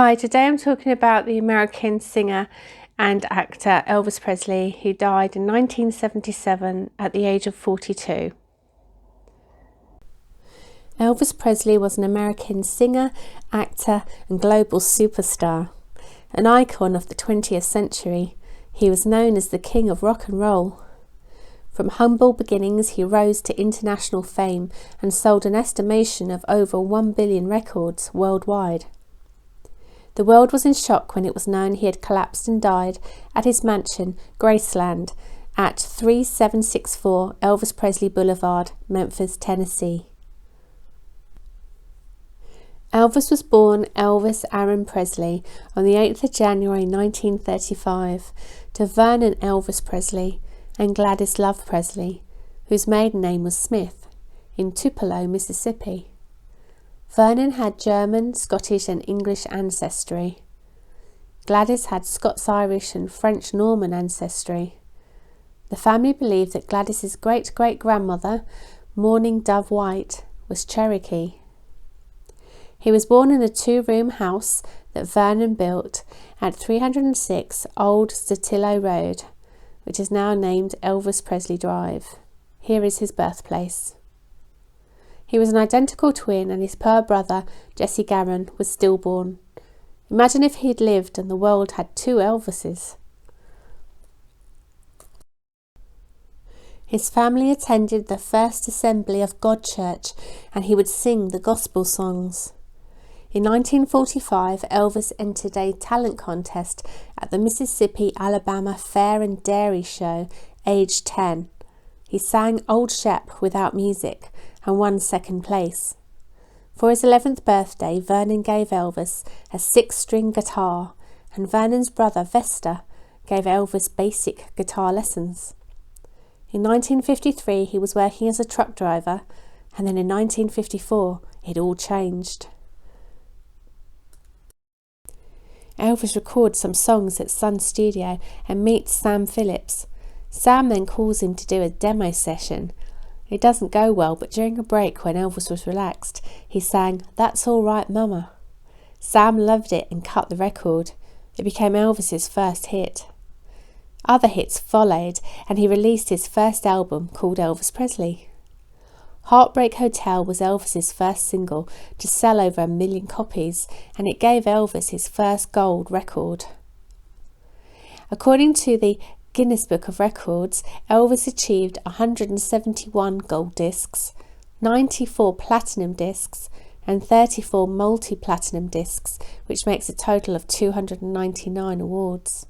Hi, today I'm talking about the American singer and actor Elvis Presley, who died in 1977 at the age of 42. Elvis Presley was an American singer, actor and global superstar. An icon of the 20th century, he was known as the king of rock and roll. From humble beginnings, he rose to international fame and sold an estimation of over 1 billion records worldwide. The world was in shock when it was known he had collapsed and died at his mansion, Graceland, at 3764 Elvis Presley Boulevard, Memphis, Tennessee. Elvis was born Elvis Aaron Presley on the 8th of January 1935 to Vernon Elvis Presley and Gladys Love Presley, whose maiden name was Smith, in Tupelo, Mississippi. Vernon had German, Scottish and English ancestry. Gladys had Scots-Irish and French-Norman ancestry. The family believed that Gladys's great-great-grandmother, Mourning Dove White, was Cherokee. He was born in a two-room house that Vernon built at 306 Old Statillo Road, which is now named Elvis Presley Drive. Here is his birthplace. He was an identical twin, and his pearl brother, Jesse Garon, was stillborn. Imagine if he'd lived and the world had two Elvises. His family attended the First Assembly of God Church, and he would sing the gospel songs. In 1945, Elvis entered a talent contest at the Mississippi-Alabama Fair and Dairy Show, aged 10. He sang Old Shep without music and won second place. For his 11th birthday, Vernon gave Elvis a 6-string guitar, and Vernon's brother Vesta gave Elvis basic guitar lessons. In 1953, he was working as a truck driver, and then in 1954, it all changed. Elvis records some songs at Sun Studio and meets Sam Phillips. Sam then calls him to do a demo session. It doesn't go well, but during a break when Elvis was relaxed, he sang "That's All Right Mama." Sam loved it and cut the record. It became Elvis's first hit. Other hits followed, and he released his first album called Elvis Presley. Heartbreak Hotel was Elvis's first single to sell over 1 million copies, and it gave Elvis his first gold record. According to the Guinness Book of Records, Elvis achieved 171 gold discs, 94 platinum discs, and 34 multi-platinum discs, which makes a total of 299 awards.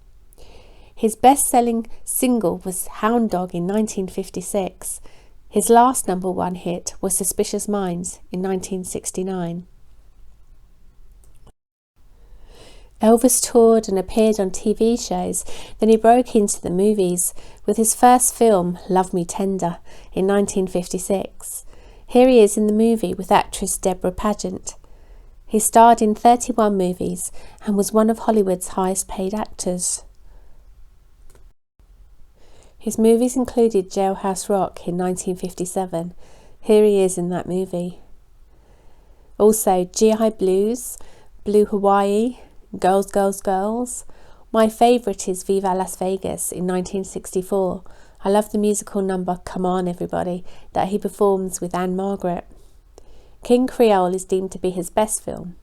His best-selling single was Hound Dog in 1956. His last #1 hit was Suspicious Minds in 1969. Elvis toured and appeared on TV shows, then he broke into the movies with his first film, Love Me Tender, in 1956. Here he is in the movie with actress Deborah Paget. He starred in 31 movies and was one of Hollywood's highest paid actors. His movies included Jailhouse Rock in 1957. Here he is in that movie. Also GI Blues, Blue Hawaii, Girls, Girls, Girls. My favourite is Viva Las Vegas in 1964. I love the musical number Come On Everybody that he performs with Ann-Margret. King Creole is deemed to be his best film.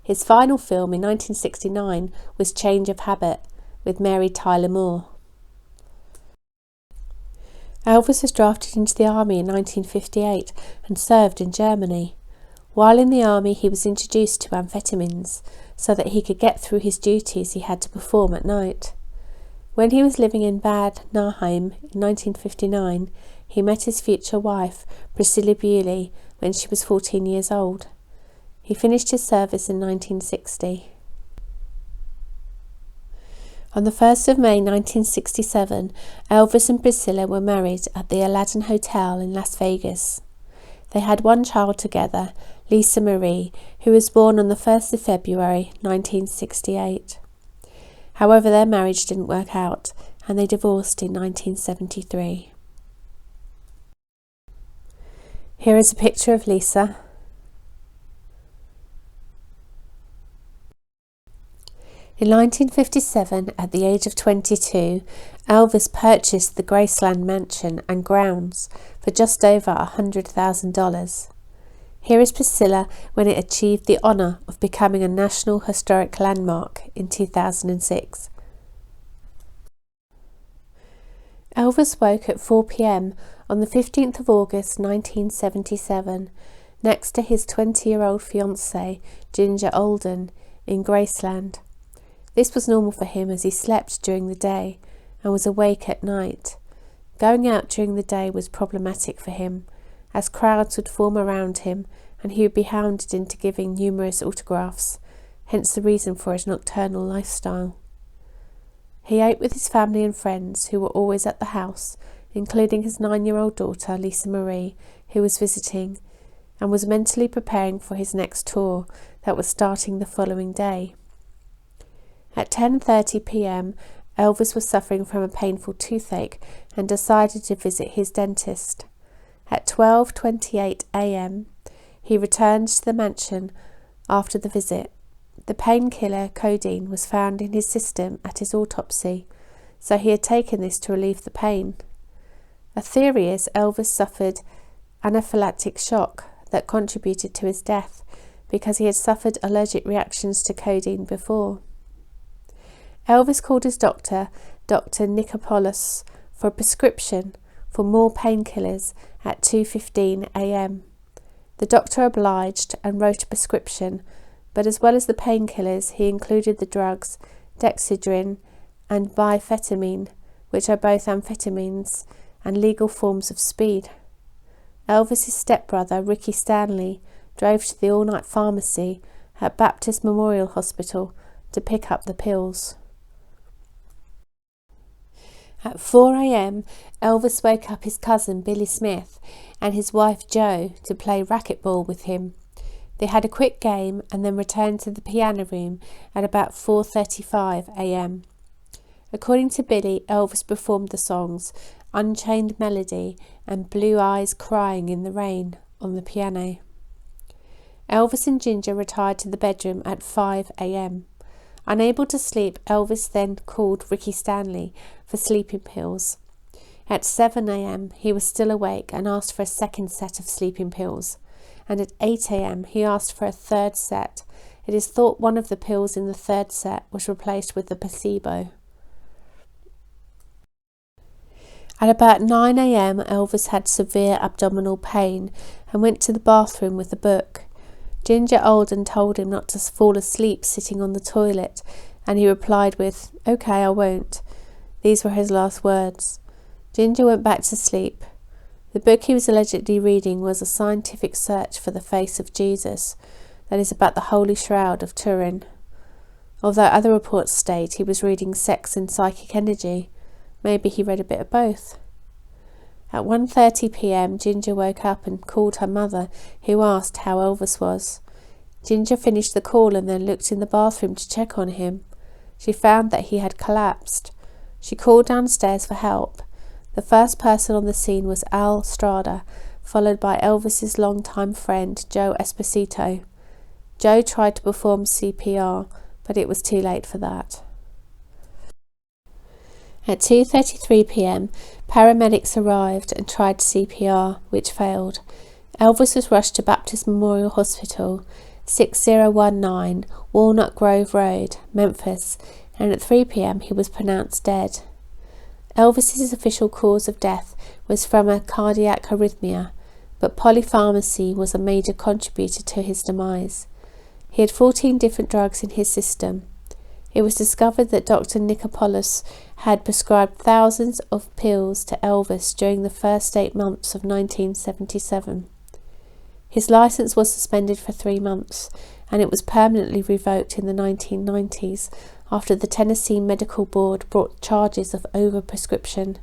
His final film in 1969 was Change of Habit with Mary Tyler Moore. Elvis was drafted into the army in 1958 and served in Germany. While in the army, he was introduced to amphetamines so that he could get through his duties he had to perform at night. When he was living in Bad Nauheim in 1959, he met his future wife, Priscilla Bewley, when she was 14 years old. He finished his service in 1960. On the 1st of May 1967, Elvis and Priscilla were married at the Aladdin Hotel in Las Vegas. They had one child together, Lisa Marie, who was born on the 1st of February 1968. However, their marriage didn't work out, and they divorced in 1973. Here is a picture of Lisa. In 1957, at the age of 22, Elvis purchased the Graceland mansion and grounds for just over $100,000. Here is Priscilla when it achieved the honour of becoming a National Historic Landmark in 2006. Elvis woke at 4 p.m. on the 15th of August 1977 next to his 20-year-old fiancée, Ginger Alden, in Graceland. This was normal for him as he slept during the day and was awake at night. Going out during the day was problematic for him, as crowds would form around him and he would be hounded into giving numerous autographs, hence the reason for his nocturnal lifestyle. He ate with his family and friends who were always at the house, including his 9-year-old daughter Lisa Marie, who was visiting, and was mentally preparing for his next tour that was starting the following day. At 10:30 p.m, Elvis was suffering from a painful toothache and decided to visit his dentist. At 12:28 a.m, he returned to the mansion after the visit. The painkiller codeine was found in his system at his autopsy, so he had taken this to relieve the pain. A theory is Elvis suffered anaphylactic shock that contributed to his death because he had suffered allergic reactions to codeine before. Elvis called his doctor, Dr. Nicopolis, for a prescription for more painkillers at 2:15 a.m. The doctor obliged and wrote a prescription, but as well as the painkillers, he included the drugs dexedrine and biphetamine, which are both amphetamines and legal forms of speed. Elvis's stepbrother, Ricky Stanley, drove to the all-night pharmacy at Baptist Memorial Hospital to pick up the pills. At 4 a.m, Elvis woke up his cousin Billy Smith and his wife Jo to play racquetball with him. They had a quick game and then returned to the piano room at about 4:35 a.m. According to Billy, Elvis performed the songs Unchained Melody and Blue Eyes Crying in the Rain on the piano. Elvis and Ginger retired to the bedroom at 5 a.m. Unable to sleep, Elvis then called Ricky Stanley for sleeping pills. At 7 a.m, he was still awake and asked for a second set of sleeping pills. And at 8 a.m, he asked for a third set. It is thought one of the pills in the third set was replaced with the placebo. At about 9 a.m, Elvis had severe abdominal pain and went to the bathroom with a book. Ginger Alden told him not to fall asleep sitting on the toilet, and he replied with, "Okay, I won't." These were his last words. Ginger went back to sleep. The book he was allegedly reading was A Scientific Search for the Face of Jesus, that is about the Holy Shroud of Turin. Although other reports state he was reading Sex and Psychic Energy, maybe he read a bit of both. At 1:30 p.m, Ginger woke up and called her mother, who asked how Elvis was. Ginger finished the call and then looked in the bathroom to check on him. She found that he had collapsed. She called downstairs for help. The first person on the scene was Al Strada, followed by Elvis's longtime friend, Joe Esposito. Joe tried to perform CPR, but it was too late for that. At 2:33 p.m, paramedics arrived and tried CPR, which failed. Elvis was rushed to Baptist Memorial Hospital, 6019 Walnut Grove Road, Memphis, and at 3 p.m. he was pronounced dead. Elvis's official cause of death was from a cardiac arrhythmia, but polypharmacy was a major contributor to his demise. He had 14 different drugs in his system. It was discovered that Dr. Nicopolis had prescribed thousands of pills to Elvis during the first 8 months of 1977. His license was suspended for 3 months, and it was permanently revoked in the 1990s after the Tennessee Medical Board brought charges of overprescription.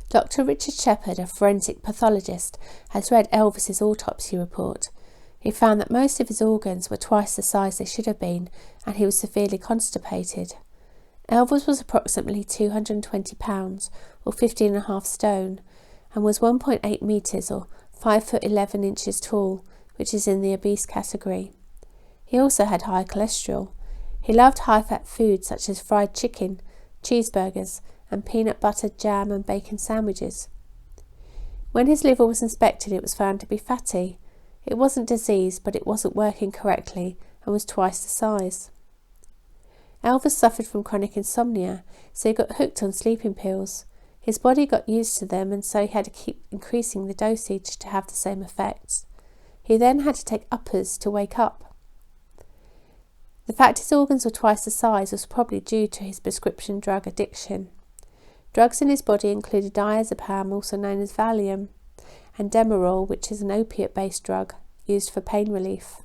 Dr. Richard Shepard, a forensic pathologist, has read Elvis's autopsy report. He found that most of his organs were twice the size they should have been, and he was severely constipated. Elvis was approximately 220 pounds, or 15.5 stone, and was 1.8 metres, or 5 foot 11 inches tall, which is in the obese category. He also had high cholesterol. He loved high-fat foods such as fried chicken, cheeseburgers, and peanut butter, jam and bacon sandwiches. When his liver was inspected, it was found to be fatty. It wasn't diseased, but it wasn't working correctly and was twice the size. Elvis suffered from chronic insomnia, so he got hooked on sleeping pills. His body got used to them, and so he had to keep increasing the dosage to have the same effects. He then had to take uppers to wake up. The fact his organs were twice the size was probably due to his prescription drug addiction. Drugs in his body included diazepam, also known as Valium, and Demerol, which is an opiate-based drug used for pain relief.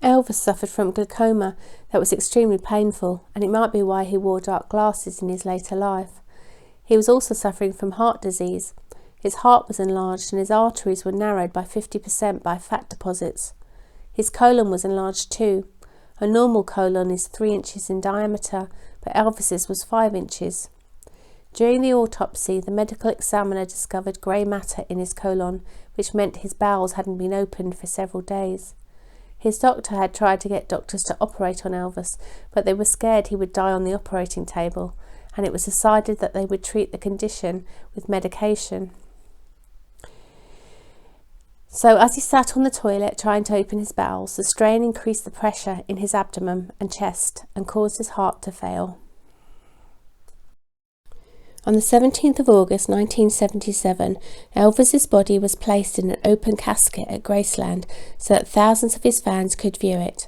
Elvis suffered from glaucoma that was extremely painful, and it might be why he wore dark glasses in his later life. He was also suffering from heart disease. His heart was enlarged and his arteries were narrowed by 50% by fat deposits. His colon was enlarged too. A normal colon is 3 inches in diameter, but Elvis's was 5 inches. During the autopsy, the medical examiner discovered grey matter in his colon, which meant his bowels hadn't been opened for several days. His doctor had tried to get doctors to operate on Elvis, but they were scared he would die on the operating table, and it was decided that they would treat the condition with medication. So as he sat on the toilet trying to open his bowels, the strain increased the pressure in his abdomen and chest and caused his heart to fail. On the 17th of August 1977, Elvis's body was placed in an open casket at Graceland so that thousands of his fans could view it.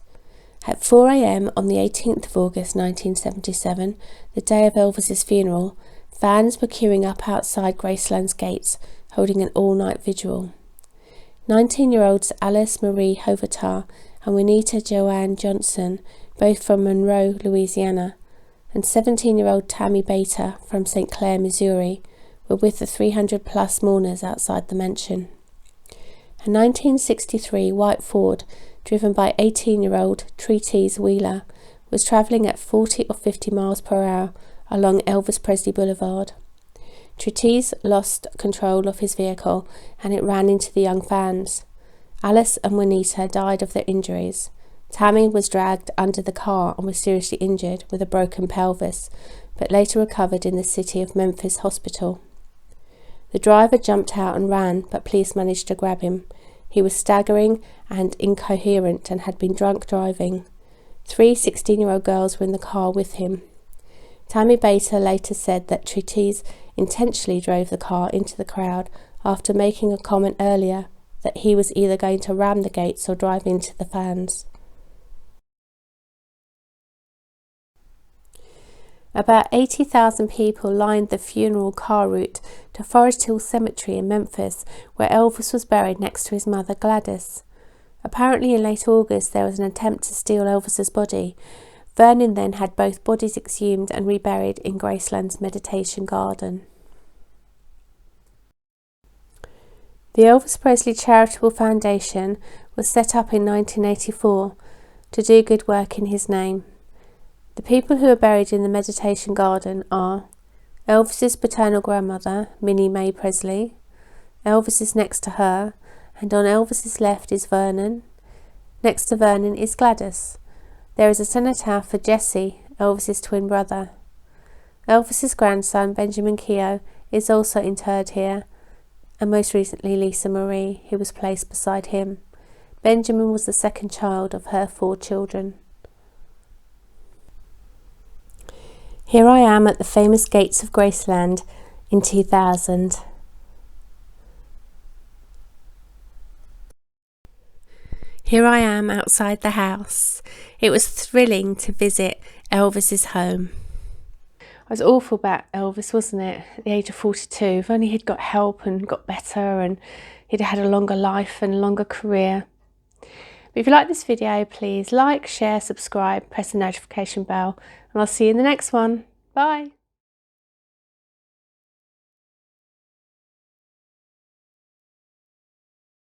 At 4 a.m. on the 18th of August 1977, the day of Elvis's funeral, fans were queuing up outside Graceland's gates, holding an all-night vigil. 19-year-olds Alice Marie Hovatar and Juanita Joanne Johnson, both from Monroe, Louisiana, and 17-year-old Tammy Baiter from St. Clair, Missouri, were with the 300-plus mourners outside the mansion. A 1963 white Ford, driven by 18-year-old Treatise Wheeler, was travelling at 40 or 50 miles per hour along Elvis Presley Boulevard. Treatise lost control of his vehicle and it ran into the young fans. Alice and Juanita died of their injuries. Tammy was dragged under the car and was seriously injured with a broken pelvis, but later recovered in the city of Memphis hospital. The driver jumped out and ran, but police managed to grab him. He was staggering and incoherent and had been drunk driving. 3 16-year-old girls were in the car with him. Tammy Baiter later said that Treatise intentionally drove the car into the crowd after making a comment earlier that he was either going to ram the gates or drive into the fans. About 80,000 people lined the funeral car route to Forest Hill Cemetery in Memphis, where Elvis was buried next to his mother Gladys. Apparently in late August there was an attempt to steal Elvis's body. Vernon then had both bodies exhumed and reburied in Graceland's meditation garden. The Elvis Presley Charitable Foundation was set up in 1984 to do good work in his name. The people who are buried in the meditation garden are Elvis's paternal grandmother, Minnie Mae Presley. Elvis is next to her, and on Elvis's left is Vernon. Next to Vernon is Gladys. There is a cenotaph for Jesse, Elvis's twin brother. Elvis's grandson, Benjamin Keogh, is also interred here, and most recently Lisa Marie, who was placed beside him. Benjamin was the second child of her 4 children. Here I am at the famous gates of Graceland in 2000. Here I am outside the house. It was thrilling to visit Elvis's home. It was awful about Elvis, wasn't it? At the age of 42, if only he'd got help and got better and he'd had a longer life and a longer career. But if you like this video, please like, share, subscribe, press the notification bell, and I'll see you in the next one. Bye.